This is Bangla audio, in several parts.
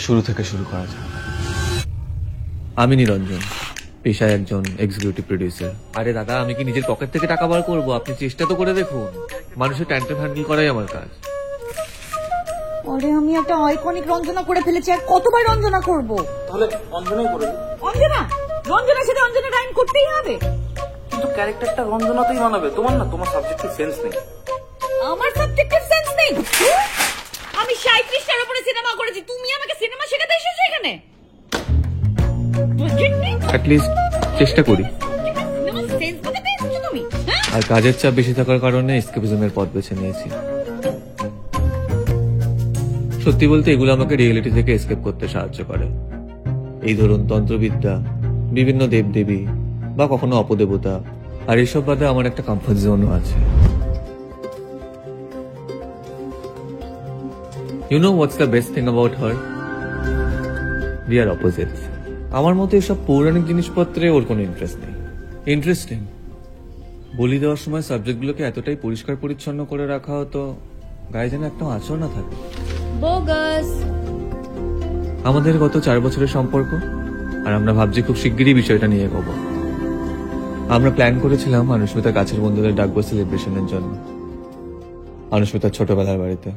শুরু থেকে শুরু করা যাক। আমি নিরঞ্জন, পেশায় একজন এক্সিকিউটিভ প্রডিউসার। আরে দাদা, আমি কি নিজের পকেট থেকে টাকা বার করবো? আপনি চেষ্টা তো করে দেখুন। মানুষের ট্যান্ট্রাম হ্যান্ডেল করাই আমার কাজ। আরে আমি একটা আইকনিক রঞ্জনা করে ফেলেছি, আর কতবার রঞ্জনা করব? তাহলে অঞ্জনাই করে দিই। অঞ্জনা, রঞ্জনার সাথে অঞ্জনা রাইম করতেই হবে। কিন্তু ক্যারেক্টারটা রঞ্জনাতেই মানাবে। তোমার না, তোমার সাবজেক্টিভ সেন্স নেই। আমার সাবজেক্টিভ সেন্স নেই? আমি ৩৭টার উপরে সিনেমা করেছি, তুমি আমাকে সিনেমা শেখাতে এসেছো এখানে? অ্যাটলিস্ট চেষ্টা করি। সিনেমা সেন্স বোঝাতে এসেছো তুমি? আর কাজের চাপ বেশি থাকার কারণে এসকেপিজমের পথ বেছে নিয়েছি। সত্যি বলতে এগুলো আমাকে রিয়েলিটি থেকে এসকেপ করতে সাহায্য করে। এই ধরুন তন্ত্রবিদ্যা, বিভিন্ন দেবদেবী বা কখনো অপদেবতা। আর এসব বাদে আমার একটা কমফর্ট জোনও আছে। You know what's the best thing about her? We are opposites. আমার মতে এসব পৌরাণিক জিনিসপত্রে ওর কোনো ইন্টারেস্ট নেই। ইন্টারেস্টিং, বলি দেওয়ার সময় সাবজেক্টগুলোকে এতটাই পরিষ্কার পরিচ্ছন্ন করে রাখা হতো, গায়ে যেন একটা আঁচড় না থাকে। বোগাস। আমাদের গত 4 বছরের সম্পর্ক, আর আমরা ভাবছি খুব শিগগিরই বিষয়টা নিয়ে এগোবো। আমরা প্ল্যান করেছিলাম অনুস্মিতার কাছের বন্ধুদের ডাকবো সেলিব্রেশনের জন্য, অনুস্মিতার ছোটবেলার বাড়িতে।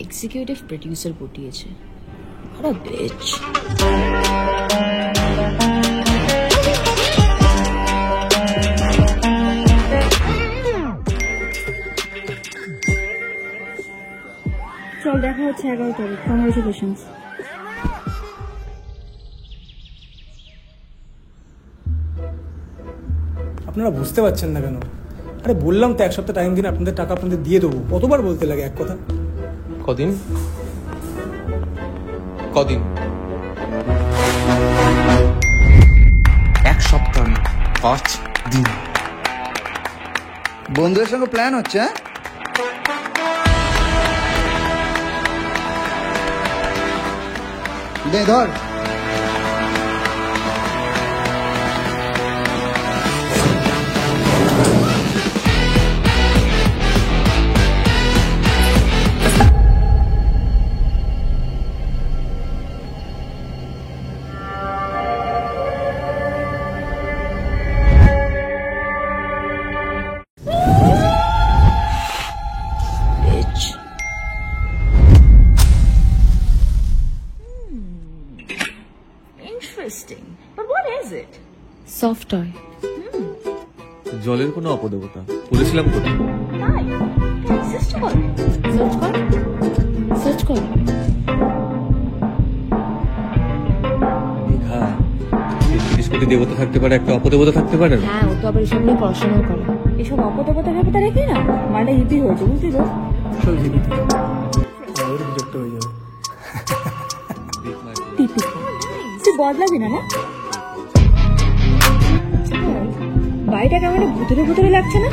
এক্সিকিউটিভ প্রোডিউসার পটিয়েছে। আরে বিচ। চল দেখা হচ্ছে 11 তারিখ। কংগ্রেচুলেশনস। আপনারা বুঝতে পারছেন না কেন? আরে বললাম তো 1 সপ্তাহ টাইম দিন, আপনাদের টাকা আপনাদের দিয়ে দেবো। কতবার বলতে লাগে এক কথা? কদিন? 1 সপ্তাহ না, 5 দিন। বন্ধুদের সঙ্গে প্ল্যান হচ্ছে। দে ধর। Interesting. But what is it? Soft toy. জলের কোনো অপদেবতা বলেছিলাম কোথায়? তাই এক্সিস্ট করে। সার্চ কর, সার্চ কর। মেঘা, ৩০ কোটি দেবতা থাকতে পারে, একটা অপদেবতা থাকতে পারে না? হ্যাঁ, ও তো আবার এসব নিয়ে পড়াশোনাও করে। এসব অপদেবতা ফেপতা রেখে না মানে হিপি হয়েছে, বুঝলি তো? সব জীবিত বিরক্ত হয়ে যাবে। টিপিক্যাল। তুই বদলাবি না? না বাড়িটা কেমন ভুতুরে ভুতুরে লাগছে না?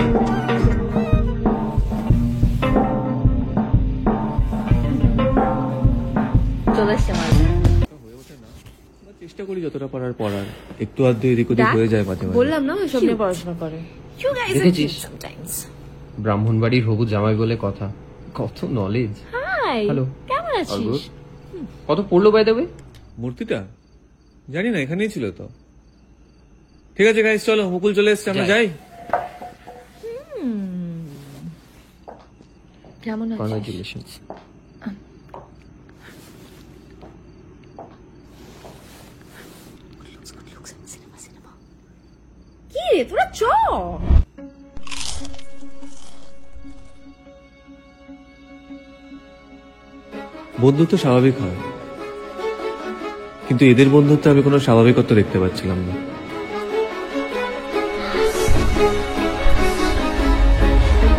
চলে এসছে আমার। চেষ্টা করি যতটা পারার পড়ার, একটু আধটু এদিক ওদিক হয়ে যায় মাঝে মাঝে। বললাম না এসব নিয়ে পড়াশোনা করে। You guys are cute sometimes. ব্রাহ্মণবাড়ির হবু জামাই বলে কথা, কত নলেজ। হাই, হ্যালো, কেমন আছিস? কত পড়লো বাই দ্য ওয়ে? মূর্তিটা জানি না, এখানেই ছিল তো। ঠিক আছে গাইস, চলো, মুকুল চলে এসছে, আমরা যাই। কেমন আছিস? কনগ্রাচুলেশনস। কি রে তোরা চ। বন্ধুত্ব স্বাভাবিক হয়, কিন্তু এদের বন্ধুত্বে আমি কোনো স্বাভাবিকত্ব দেখতে পাচ্ছিলাম না।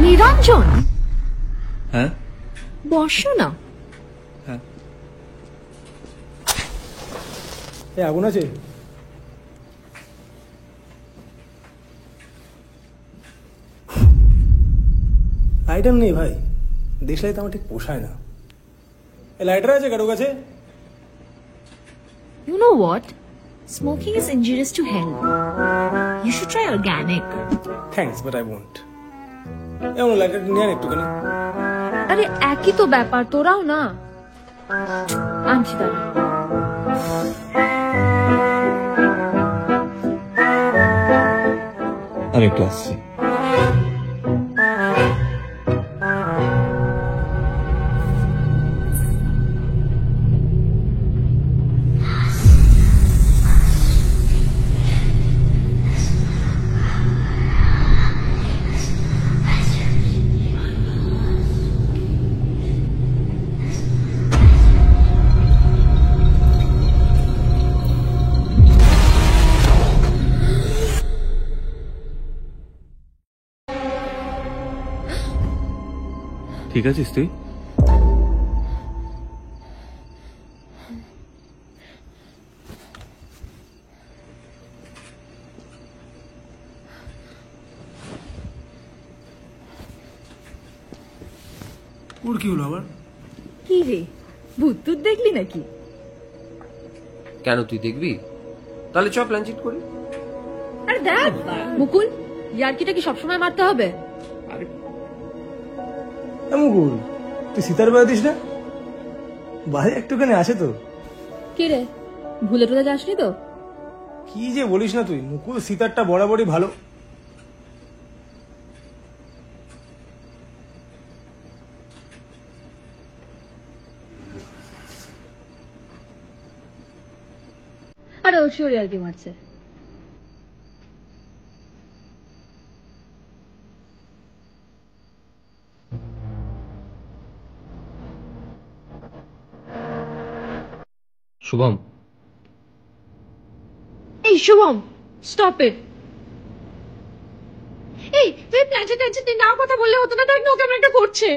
নিরঞ্জন, হ্যাঁ বসো না। হ্যাঁ, এই আগুন আছে? আইটেম নেই ভাই, দেশলাই তো আমার ঠিক পোষায় না। লাইটার আছে কারো কাছে? You know what? Smoking is injurious to health. You should try organic. Thanks but I won't. এমন লাইটার নিয়ে আন একটুখানি। আরে একই তো ব্যাপার, তোরাও না। আনছি দাঁড়া। আমি একটু আসছি। ঠিক আছিস তুই? ওর কি হলো আবার? কি রে, ভূত টুত দেখলি নাকি? কেন তুই দেখবি? তাহলে চ প্ল্যান চিট করি। আরে দেখ মুকুল, ইয়ার্কিটা কি সবসময় মারতে হবে? মুকুল, তুই সীতার বেড়া দিস না? বাইরে একটুখানি আসে তো। কি রে, ভুলে টুলে যাসনি তো? কি যে বলিস না তুই, মুকুল সীতারটা বরাবরই ভালো। আরে ও শিওর ইয়ার্কি মারছে। শুভম, এই শুভম, স্টপ ইট। এই তুই টেনশন টেনশন না কথা বললে হতো না? দেখ না, ও কেমন একটা করছে।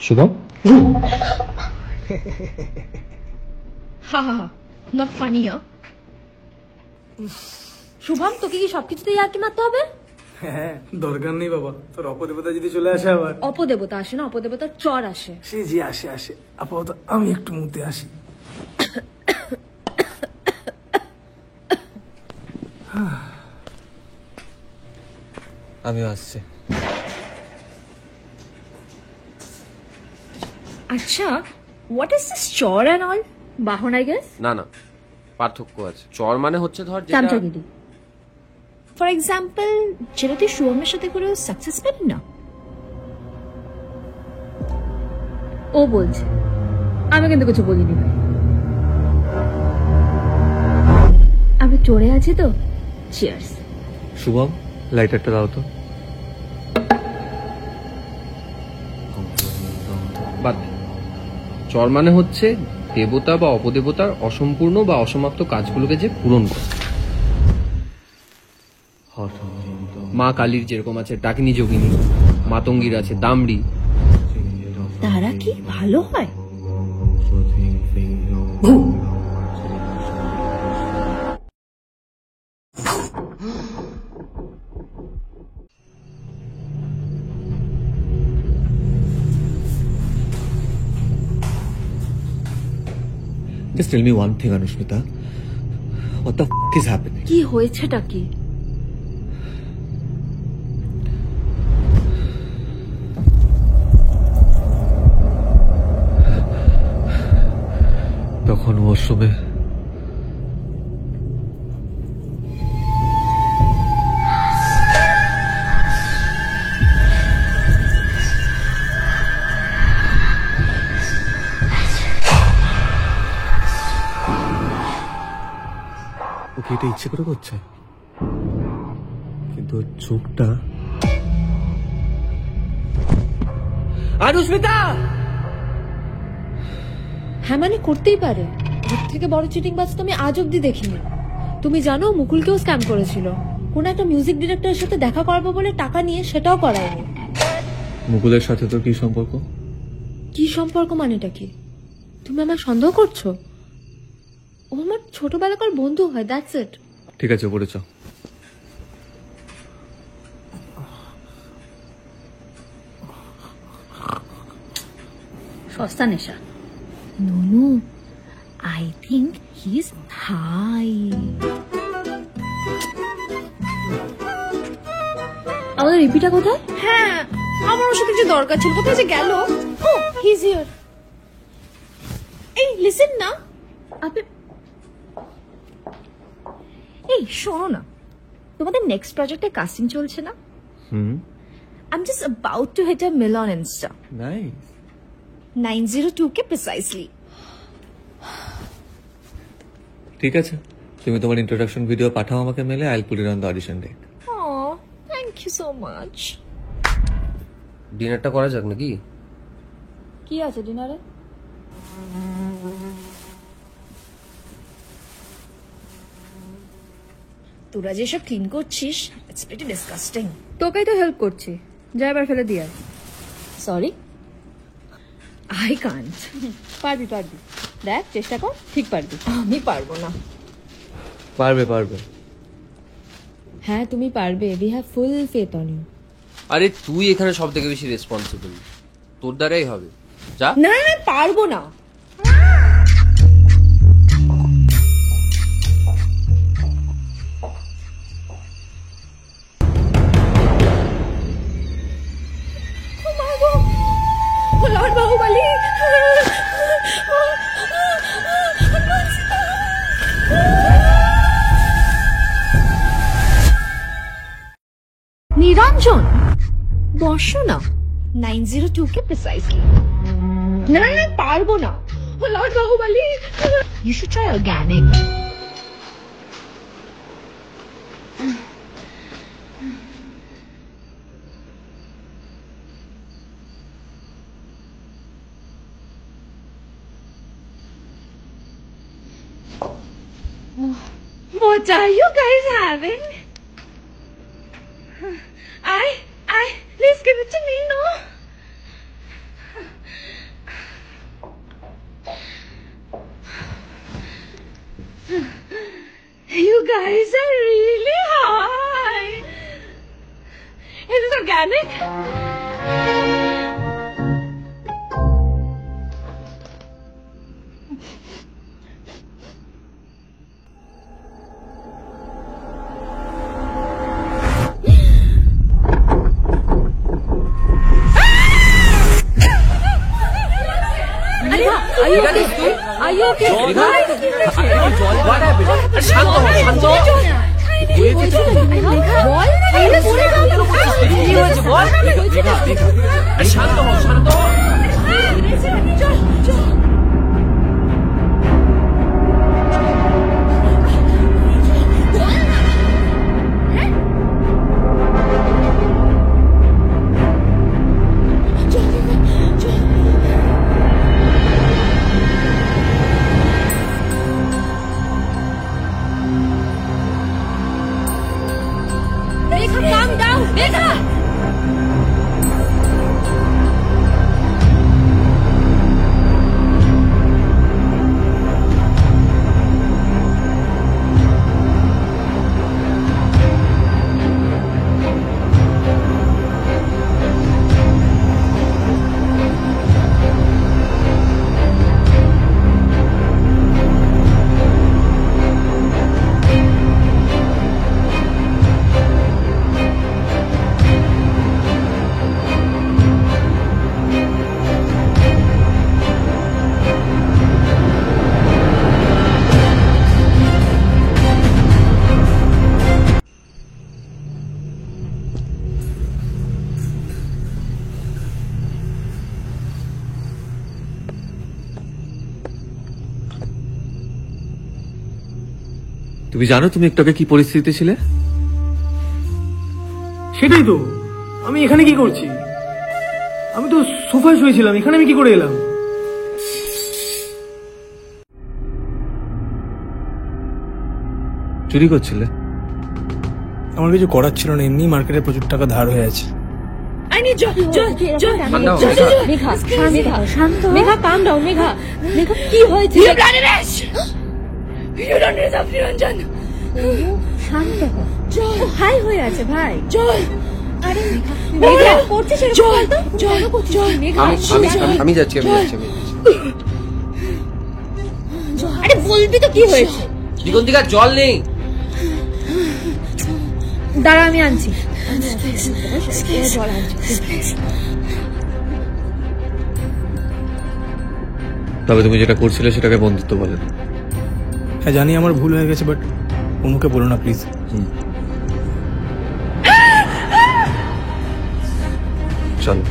শুভম, হা হা হা, নট ফানি। শুভম, তোকে কি সবকিছুতে ইয়ার্কি মারতে হবে? হ্যাঁ, দরকার নেই বাবা, তোর অপদেবতা যদি চলে আসে আবার। অপদেবতা আসে না, অপদেবতার চর আসে। সে যে আসে আসে, আপাতত আমি একটু মুতে আসি। আমিও আসছি। আচ্ছা, what is this chore and all? বাহন আই গেস। না না, পার্থক্য আছে। চর মানে হচ্ছে ধর যেটা চামচাগিরি। For example, যেটা তুই শুভমের সাথে করে সাকসেস পেলি না? ও বলছে, আমি কিন্তু কিছু বলিনি ভাই। আমি চড়ে আছি তো। চিয়ার্স। শুভম, লাইটারটা দাও তো। বাদ দে। চর মানে হচ্ছে দেবতা বা অপদেবতার অসম্পূর্ণ বা অসমাপ্ত কাজগুলোকে যে পূরণ করে। মা কালীর যেরকম আছে ডাকিনী যোগিনী, মাতঙ্গীর আছে দামড়ি। তারা কি ভালো হয়? Just tell me one thing, Anushmita. What the f*** is happening? কি হয়েছেটা কি? তখন ওয়াশরুমে ওকে এটা ইচ্ছে করে করছে, কিন্তু ওর চোখটা। অনুস্মিতা! হ্যাঁ মানে করতেই পারে। ওর থেকে বড় চিটিং বাজ তো আমি আজ অব্দি দেখিনি। তুমি জানো মুকুলকেও স্ক্যাম করেছিল। কোন একটা মিউজিক ডিরেক্টরের সাথে দেখা করবো বলে টাকা নিয়ে সেটাও করায়নি। মুকুলের সাথে তোর কি সম্পর্ক? কি সম্পর্ক মানেটা কি? তুমি আমার সন্দেহ করছো? ও আমার ছোটবেলাকার বন্ধু হয়, দ্যাটস ইট। ঠিক আছে, উপরে চ। সস্তা নেশা। No, I think he is high. আমাদের রিপিটা কোথায়? হ্যাঁ, আমার ওর সাথে কিছু দরকার ছিল, কোথায় যে গেল? ও, হি ইজ হিয়ার। এই লিসেন না, আপনি এই শোনো না, তোমাদের নেক্সট প্রজেক্টে কাস্টিং চলছে না? I am just about to hit a mil on Insta. Nice. 902K precisely. ঠিক আছে, তুমি তোমার ইন্ট্রোডাকশন ভিডিও পাঠাও আমাকে মেলে। I'll put it on the audition date. Oh, thank you so much. ডিনারটা করা যাক নাকি? কি আছে ডিনারে? তোরা যেসব ক্লিন করছিস, ইটস প্রিটি ডিসগাস্টিং। তোকেই তো হেল্প করছি, যা এবার ফেলে দিয়ে আয়। Sorry, I can't. পারবি, দেখ চেষ্টা কর, ঠিক পারবি। আমি পারবো না। পারবে। হ্যাঁ তুমি পারবে, we have full faith on you. আরে তুই এখানে সব থেকে বেশি রেসপন্সিবল, তোর দ্বারাই হবে। যা। না, পারবো না। লর্ড বাহুবলী। নিরঞ্জন, বসো না। 902K precisely. না, পারবো না। Lord Baahubali. You should try organic. What are you guys having? Please give it to me, no? You guys are really high. Is it organic? Are you okay? Calm down, Megha! তুমি জানো তুমি একটু আগে কি পরিস্থিতিতে ছিলে? সেটাই তো, আমি এখানে কি করছি? আমি তো সোফায় শুয়েছিলাম, এখানে আমি কি করে এলাম? চুরি করছিলে? আমার কিছু করার ছিল না, এমনি মার্কেটে প্রচুর টাকা ধার হয়ে আছে। ঠান্ডা হও, মেঘা শান্ত মেঘা কাম ডাউন মেঘা মেঘা কি হয়েছে শান্ত হাই হয়ে আছে ভাই আরে মেঘা করছিস কেন করছিস মেঘা আমি যাচ্ছি আরে বলবি তো কি হয়েছে দিগন্তিকা জল নেই। দাঁড়া আমি আনছি জল আনছি তবে তুমি যেটা করছিলে সেটাকে বন্ধুত্ব বলে না। হ্যাঁ জানি আমার ভুল হয়ে গেছে, বাট অনুকে বলো না প্লিজ। চলো।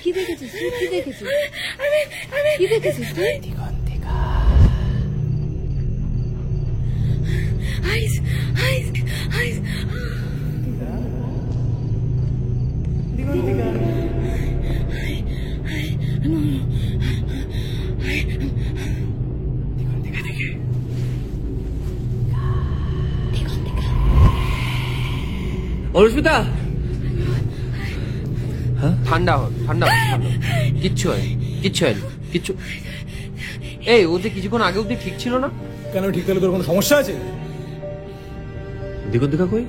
কি দেখেছিস কি দেখেছিস কি দেখেছিস তুই অরুষ্মিতা, ঠান্ডা হও কিচ্ছু হয় কিচ্ছু এই ও যে কিছুক্ষণ আগে অব্দি ঠিক ছিল না। কেন ঠিক তাহলে তোর কোনো সমস্যা আছে? দিগন্তিকা কই?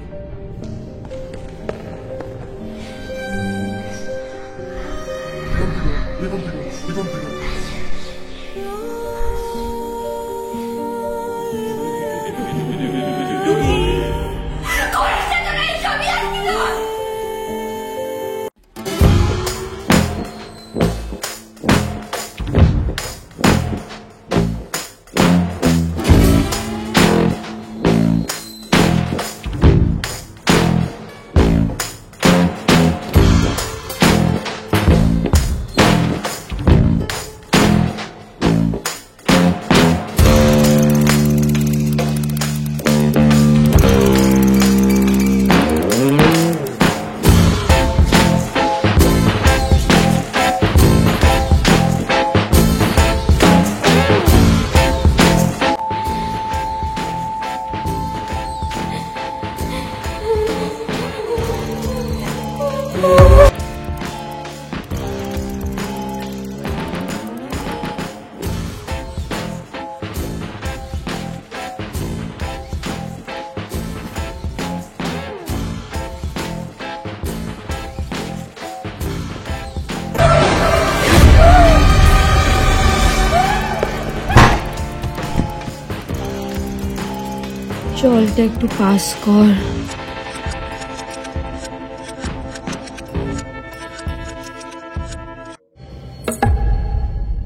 জলটা একটু পাস কর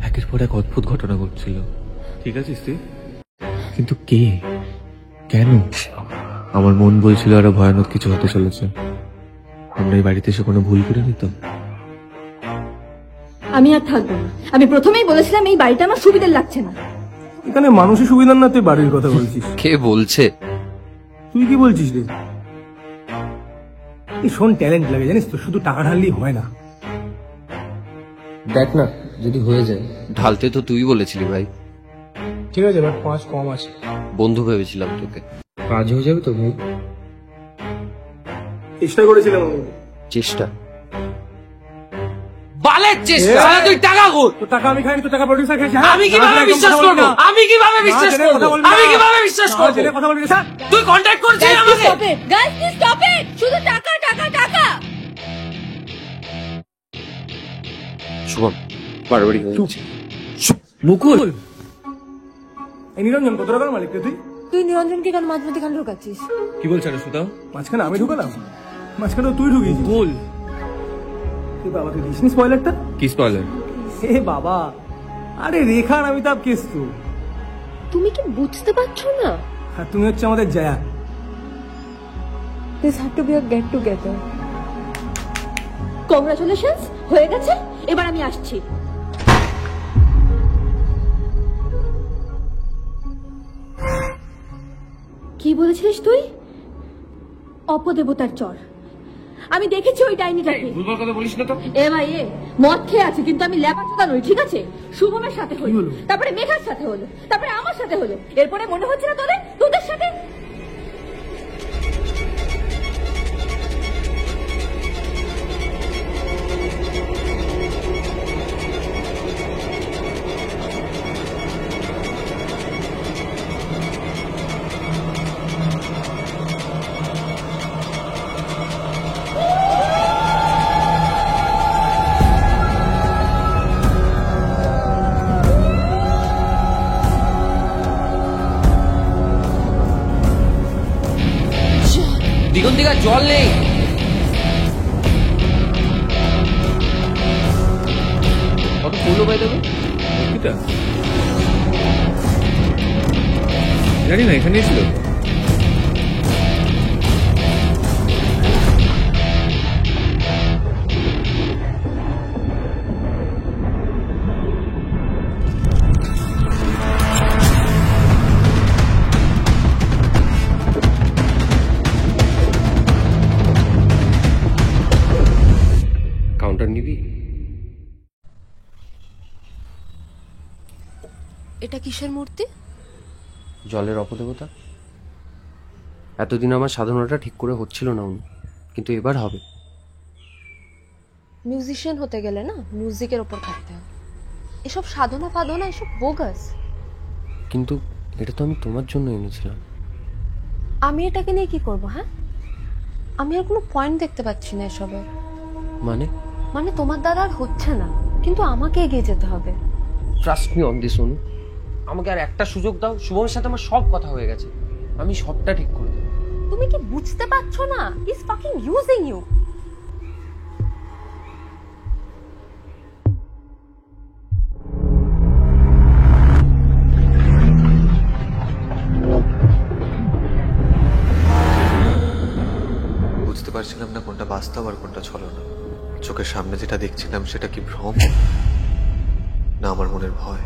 একের পর এক অদ্ভুত ঘটনা ঘটছিল। ঠিক আছিস তুই? কিন্তু কে, কেন? আমার মন বলছিল আরো ভয়ানক কিছু হতে চলেছে। আমরা এই বাড়িতে এসে কোনো ভুল করে নিতাম। আমি আর থাকবো না। আমি প্রথমেই বলেছিলাম এই বাড়িটা আমার সুবিধার লাগছে না। এখানে মানুষের সুবিধার না, তুই বাড়ির কথা বলছিস। কে বলছে? তুই কি বলছিস রে? এই শোন, ট্যালেন্ট লাগে জানিস তো, শুধু টাকা ঢাললেই হয় না। দেখ না যদি হয়ে যায়। ঢালতে তো তুই বলেছিলি ভাই। ঠিক আছে, বাট 5 কম আছে। বন্ধু ভেবেছিলাম তোকে। কাজ হয়ে যাবে তো ভাই? চেষ্টা করেছিলাম আমি। চেষ্টা বালের চেষ্টা। তুই টাকা কর। তো টাকা আমি খাইনি, তো টাকা প্রোডিউসার খেয়েছে। আমি কিভাবে বিশ্বাস করব? আমি কিভাবে বিশ্বাস করব? কথা বলবি স্যার? তুই কন্টাক্ট করছিস আমাকে? Stop it guys, please stop it. শুধু টাকা টাকা টাকা। শুভম বাড়াবাড়ি হয়ে যাচ্ছে। মুকুল, এই নিরঞ্জন কত টাকার মালিক রে তুই? তুই নিরঞ্জনকে কেন মাঝখানে ঢোকাচ্ছিস? কি বলছ রুস্মিতা? মাঝখানে আমি ঢুকালাম? মাঝখানে তুই ঢুকিয়েছিস। ভুল। এ বাবা, তুই দিসনি স্পয়লারটা? কি স্পয়লার? এ বাবা, আরে রেখা আর অমিতাভ কেস তো। তুমি কি বুঝতে পারছো না? আর তুমি হচ্ছে আমাদের Jaya. This had to be a get together. Congratulations, হয়ে গেছে। এবার আমি আসছি। কি বলেছিস তুই? অপদেবতার চর। আমি দেখেছি ওই ডাইনিটাকে। ভুলভাল কথা বলিস না তো। এ ভাই এ, মদ খেয়ে আছে কিন্তু আমি ল্যাপাচোদা নই, ঠিক আছে? শুভমের সাথে হলো, তারপরে মেঘার সাথে হলো, তারপরে আমার সাথে হলো, এরপরে মনে হচ্ছে না তোদের সাথে। দিগন্তিকা জল নেই। কত ফুলও পাই দেবে? এটা জানি না, এখানেই ছিল। কাউন্টার নিবি? এটা কিসের মূর্তি? জলের অপদেবতা। এতদিন আমার সাধনাটা ঠিক করে হচ্ছিল না উনি, কিন্তু এবার হবে। মিউজিশিয়ান হতে গেলে না মিউজিকের ওপর থাকতে হয়। এসব সাধনা ফাধনা এসব বোগাস। কিন্তু এটা তো আমি তোমার জন্য এনেছিলাম। আমি এটাকে নিয়ে কি করব? হ্যাঁ, আমি আর কোনো পয়েন্ট দেখতে পাচ্ছি না এসবে। মানে তোমার দ্বারা আর হচ্ছে না, কিন্তু আমাকে এগিয়ে যেতে হবে। ট্রাস্ট মি অন দিস অনু। আমাকে আর একটা সুযোগ দাও। শুভমের সাথে আমার সব কথা হয়ে গেছে, আমি সবটা ঠিক করে দেবো। তুমি কি বুঝতে পারছো না? Is fucking using you. বুঝতে পারছিলাম না কোনটা বাস্তব আর কোনটা ছলনা। চোখের সামনে যেটা দেখছিলাম সেটা কি ভ্রম না আমার মনের ভয়।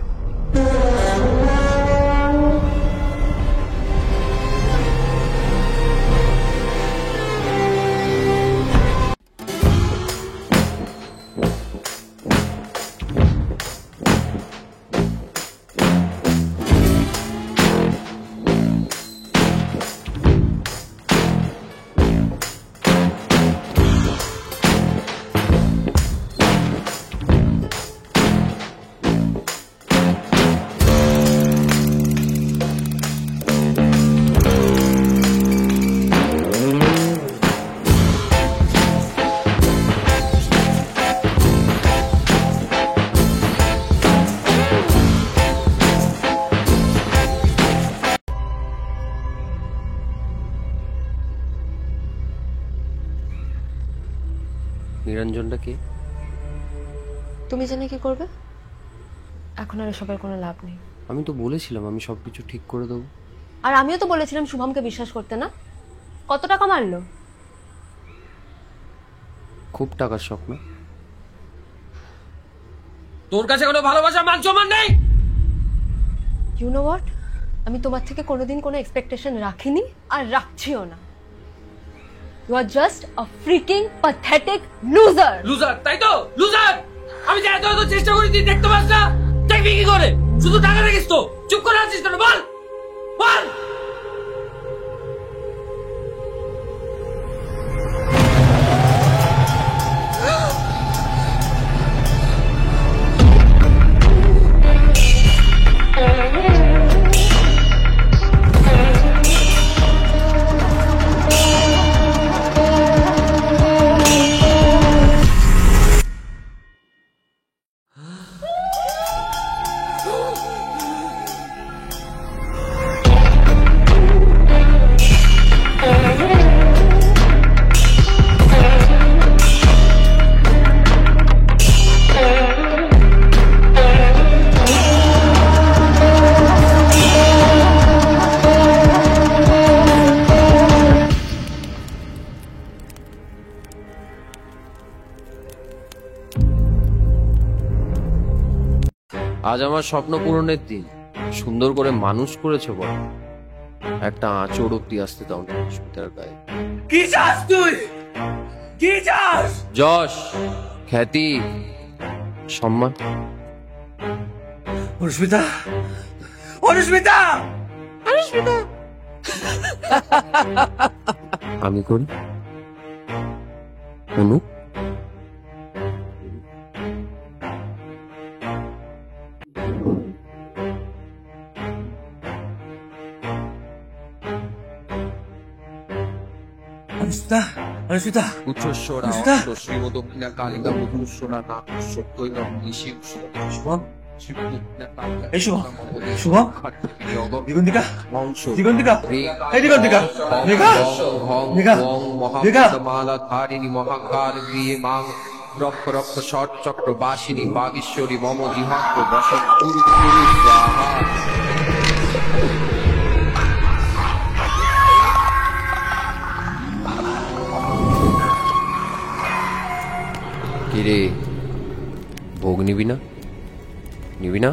নিরঞ্জনটা কে? তুমি জেনে কি করবে? এখন আর এসবের কোনো লাভ নেই। আমি তো বলেছিলাম আমি সবকিছু ঠিক করে দেবো। আর আমিও তো বলেছিলাম শুভমকে বিশ্বাস করতে না। কত টাকা মারলো? খুব টাকার স্বপ্ন। তোর কাছে কোনো ভালোবাসা মান সম্মান নেই। ইউ নো হোয়াট, আমি তোমার থেকে কোনোদিন কোনো এক্সপেকটেশন রাখিনি আর রাখছিও না। You are just a freaking pathetic loser. Loser, তাই তো? লুজার। আমি যা এত চেষ্টা করি তুই দেখতে পাস না? দেখবি কি করে? শুধু টাকা দেখিস তো, চুপ করে আছিস কেন? বল বল। আজ আমার স্বপ্ন পূরণের দিন। সুন্দর করে মানুষ করেছো বল, একটা আঁচড় অব্দি আসতে দাও না সুস্মিতার গায়ে। কি চাস তুই? কি চাস? যশ, খ্যাতি, সম্মান। অনুস্মিতা, অনুস্মিতা, অনুস্মিতা। আমি করি অনু। অনুস্মিতা, অনুস্মিতা। উচ্চস্বরা অনুস্মিতা। শ্রীম দক্ষিণা কালিকা মধুসূনা নাম সত্যৈরম নিশি শুভম, এই শুভম, শুভম, দিগন্তিকা, দিগন্তিকা, এই দিগন্তিকা, মেঘা, মেঘা, মেঘা। মালা ধারিণী মহাকার গৃহে মাং রক্ষ রক্ষ ষট চক্র বাসিনী বাগীশ্বরী মম দিহাক্ষ বসন কুরু কুরু স্বাহা। কিরে, ভোগ নিবি না? নিবি না?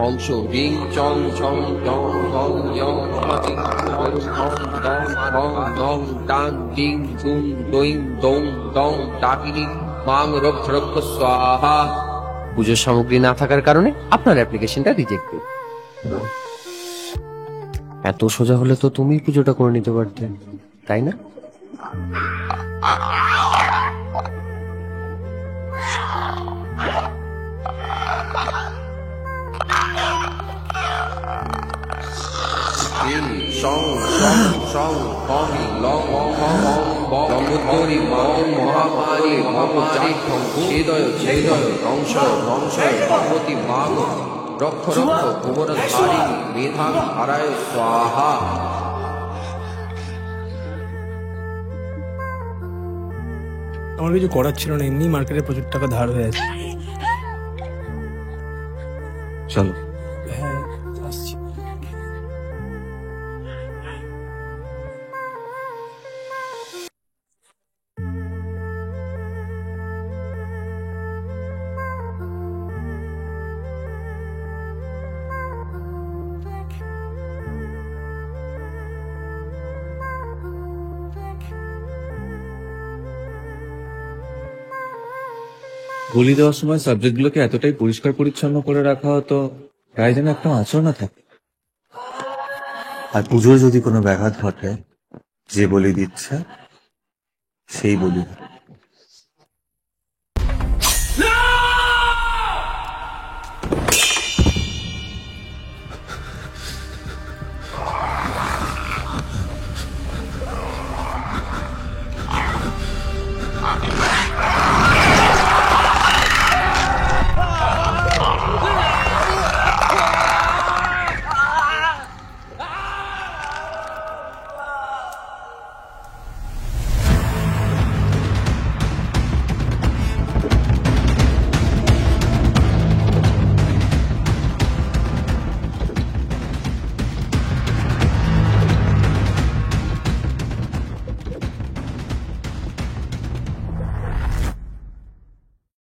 অংশ রিং চং চং চং চং ইয়ং চিং চং চং দং রং দং টাং ডিং দুং দইং দং দং ডাকিনি মাং রক্ষ রক্ষ স্বাহা। পুজোর সামগ্রী না থাকার কারণে আপনার অ্যাপ্লিকেশনটা রিজেক্টেড। এত সোজা হলে তো তুমি পুজোটা করে নিতে পারতে, তাই না? মহামারী মহামারী ছেদয় ছেদয় ধ্বংস ধ্বংস ভগবতী মাগ রক্ষ রক্ষ ভুবনধারিণী মেধা হারায় স্বাহা। আমার কিছু করার ছিল না, এমনি মার্কেটে প্রচুর টাকা ধার হয়ে আছে। চলো। হ্যাঁ, আসছি। বলি দেওয়ার সময় সাবজেক্টগুলোকে এতটাই পরিষ্কার পরিচ্ছন্ন করে রাখা হতো গায়ে যেন একটা আঁচড় না থাকে। আর পুজোয় যদি কোনো ব্যাঘাত ঘটে, যে বলি দিচ্ছে সেই বলি